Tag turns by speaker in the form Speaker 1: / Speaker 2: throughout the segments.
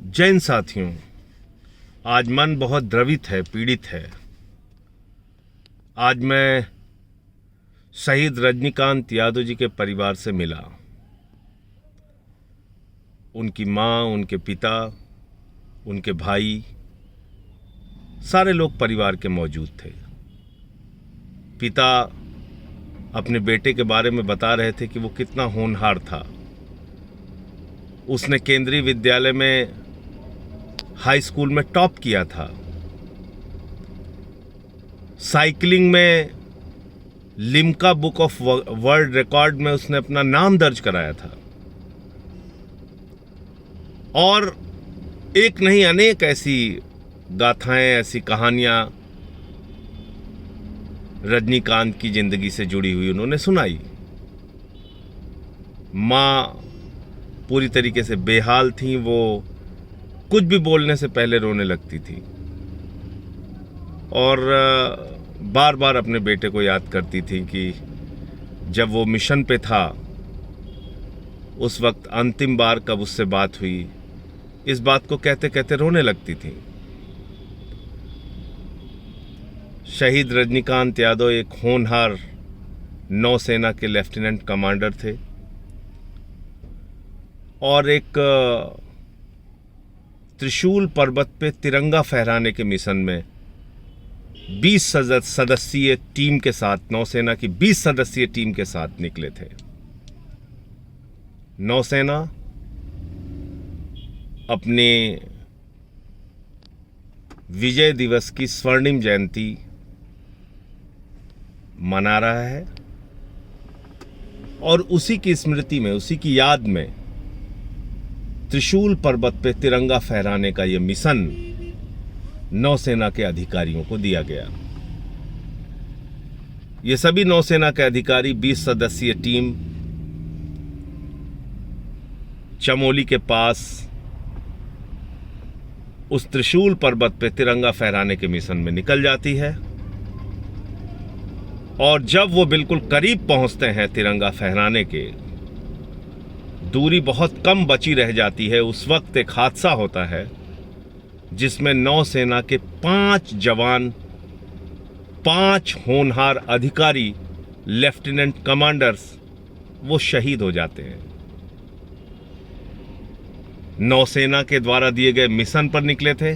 Speaker 1: जैन साथियों, आज मन बहुत द्रवित है, पीड़ित है। आज मैं शहीद रजनीकांत यादव जी के परिवार से मिला। उनकी माँ, उनके पिता, उनके भाई, सारे लोग परिवार के मौजूद थे। पिता अपने बेटे के बारे में बता रहे थे कि वो कितना होनहार था। उसने केंद्रीय विद्यालय में, हाई स्कूल में टॉप किया था। साइकिलिंग में Limca book of world record में उसने अपना नाम दर्ज कराया था। और एक नहीं, अनेक ऐसी गाथाएं, ऐसी कहानियां रजनीकांत की जिंदगी से जुड़ी हुई उन्होंने सुनाई। मां पूरी तरीके से बेहाल थी। वो कुछ भी बोलने से पहले रोने लगती थी और बार बार अपने बेटे को याद करती थी कि जब वो मिशन पे था उस वक्त अंतिम बार कब उससे बात हुई। इस बात को कहते कहते रोने लगती थी। शहीद रजनीकांत यादव एक होनहार नौसेना के लेफ्टिनेंट कमांडर थे और एक त्रिशूल पर्वत पे तिरंगा फहराने के मिशन में 20 सदस्यीय टीम के साथ, नौसेना की 20 सदस्यीय टीम के साथ निकले थे। नौसेना अपने विजय दिवस की स्वर्णिम जयंती मना रहा है और उसी की स्मृति में, उसी की याद में त्रिशूल पर्वत पे तिरंगा फहराने का यह मिशन नौसेना के अधिकारियों को दिया गया। ये सभी नौसेना के अधिकारी 20 सदस्यीय टीम चमोली के पास उस त्रिशूल पर्वत पे तिरंगा फहराने के मिशन में निकल जाती है और जब वो बिल्कुल करीब पहुंचते हैं तिरंगा फहराने के, दूरी बहुत कम बची रह जाती है, उस वक्त एक हादसा होता है जिसमें नौसेना के 5 जवान, 5 होनहार अधिकारी, लेफ्टिनेंट कमांडर्स वो शहीद हो जाते हैं। नौसेना के द्वारा दिए गए मिशन पर निकले थे,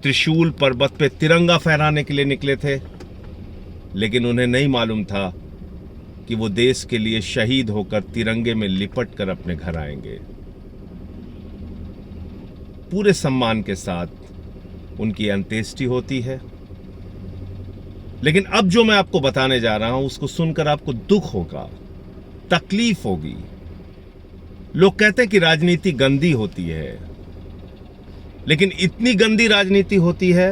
Speaker 1: त्रिशूल पर्वत पे तिरंगा फहराने के लिए निकले थे, लेकिन उन्हें नहीं मालूम था कि वो देश के लिए शहीद होकर तिरंगे में लिपट कर अपने घर आएंगे। पूरे सम्मान के साथ उनकी अंत्येष्टि होती है। लेकिन अब जो मैं आपको बताने जा रहा हूं उसको सुनकर आपको दुख होगा, तकलीफ होगी। लोग कहते हैं कि राजनीति गंदी होती है, लेकिन इतनी गंदी राजनीति होती है,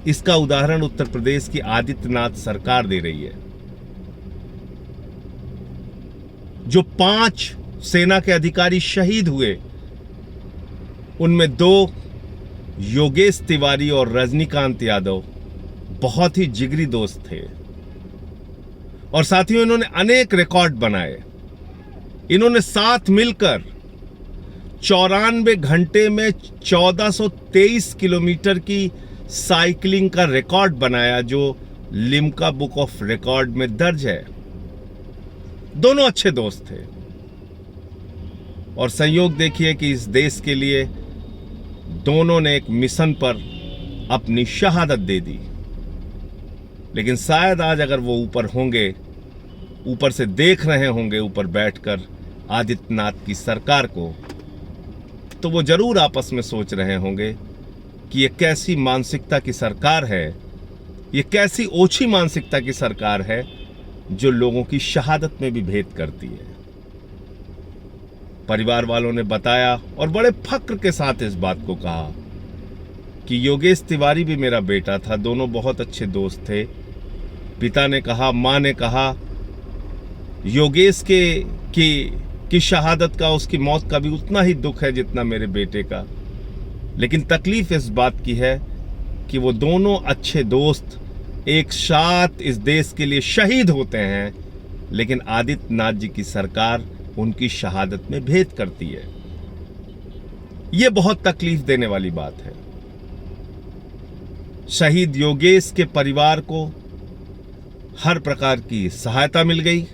Speaker 1: इसका उदाहरण उत्तर प्रदेश की आदित्यनाथ सरकार दे रही है। जो 5 सेना के अधिकारी शहीद हुए, उनमें 2 योगेश तिवारी और रजनीकांत यादव बहुत ही जिगरी दोस्त थे और साथियों इन्होंने अनेक रिकॉर्ड बनाए। इन्होंने साथ मिलकर 94 घंटे में 1423 किलोमीटर की साइकिलिंग का रिकॉर्ड बनाया, जो लिम्का बुक ऑफ रिकॉर्ड में दर्ज है। दोनों अच्छे दोस्त थे और संयोग देखिए कि इस देश के लिए दोनों ने एक मिशन पर अपनी शहादत दे दी। लेकिन शायद आज अगर वो ऊपर होंगे, ऊपर से देख रहे होंगे, ऊपर बैठकर आदित्यनाथ की सरकार को, तो वो जरूर आपस में सोच रहे होंगे कि ये कैसी मानसिकता की सरकार है, ये कैसी ओछी मानसिकता की सरकार है जो लोगों की शहादत में भी भेद करती है। परिवार वालों ने बताया और बड़े फक्र के साथ इस बात को कहा कि योगेश तिवारी भी मेरा बेटा था, दोनों बहुत अच्छे दोस्त थे। पिता ने कहा, मां ने कहा, योगेश की शहादत का, उसकी मौत का भी उतना ही दुख है जितना मेरे बेटे का। लेकिन तकलीफ इस बात की है कि वो दोनों अच्छे दोस्त एक साथ इस देश के लिए शहीद होते हैं, लेकिन आदित्यनाथ जी की सरकार उनकी शहादत में भेद करती है। यह बहुत तकलीफ देने वाली बात है। शहीद योगेश के परिवार को हर प्रकार की सहायता मिल गई,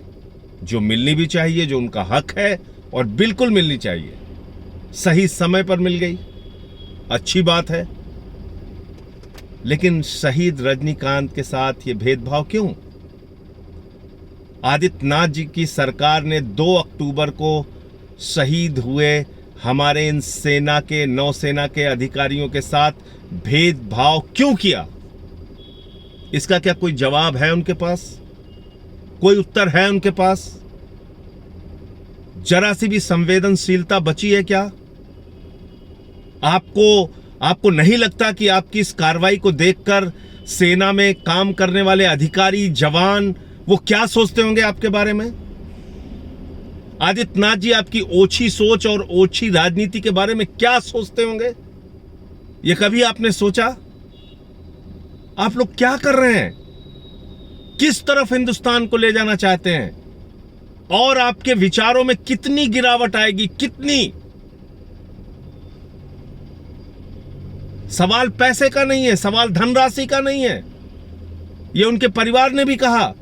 Speaker 1: जो मिलनी भी चाहिए, जो उनका हक है और बिल्कुल मिलनी चाहिए, सही समय पर मिल गई, अच्छी बात है। लेकिन शहीद रजनीकांत के साथ ये भेदभाव क्यों? आदित्यनाथ जी की सरकार ने 2 अक्टूबर को शहीद हुए हमारे इन सेना के, नौसेना के अधिकारियों के साथ भेदभाव क्यों किया? इसका क्या कोई जवाब है उनके पास? कोई उत्तर है उनके पास? जरा सी भी संवेदनशीलता बची है क्या? आपको नहीं लगता कि आपकी इस कार्रवाई को देखकर सेना में काम करने वाले अधिकारी, जवान, वो क्या सोचते होंगे आपके बारे में? आदित्यनाथ जी आपकी ओछी सोच और ओछी राजनीति के बारे में क्या सोचते होंगे? यह कभी आपने सोचा? आप लोग क्या कर रहे हैं? किस तरफ हिंदुस्तान को ले जाना चाहते हैं? और आपके विचारों में कितनी गिरावट आएगी? कितनी? सवाल पैसे का नहीं है, सवाल धनराशि का नहीं है, यह उनके परिवार ने भी कहा,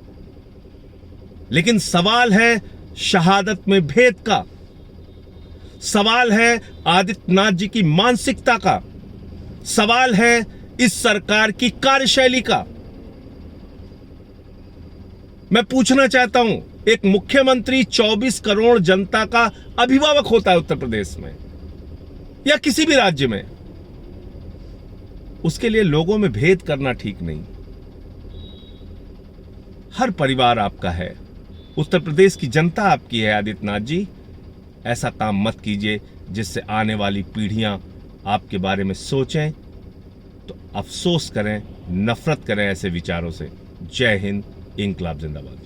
Speaker 1: लेकिन सवाल है शहादत में भेद का, सवाल है आदित्यनाथ जी की मानसिकता का, सवाल है इस सरकार की कार्यशैली का। मैं पूछना चाहता हूं, एक मुख्यमंत्री 24 करोड़ जनता का अभिभावक होता है उत्तर प्रदेश में या किसी भी राज्य में, उसके लिए लोगों में भेद करना ठीक नहीं। हर परिवार आपका है, उत्तर प्रदेश की जनता आपकी है। आदित्यनाथ जी, ऐसा काम मत कीजिए जिससे आने वाली पीढ़ियां आपके बारे में सोचें तो अफसोस करें, नफरत करें ऐसे विचारों से। जय हिंद, इंकलाब जिंदाबाद।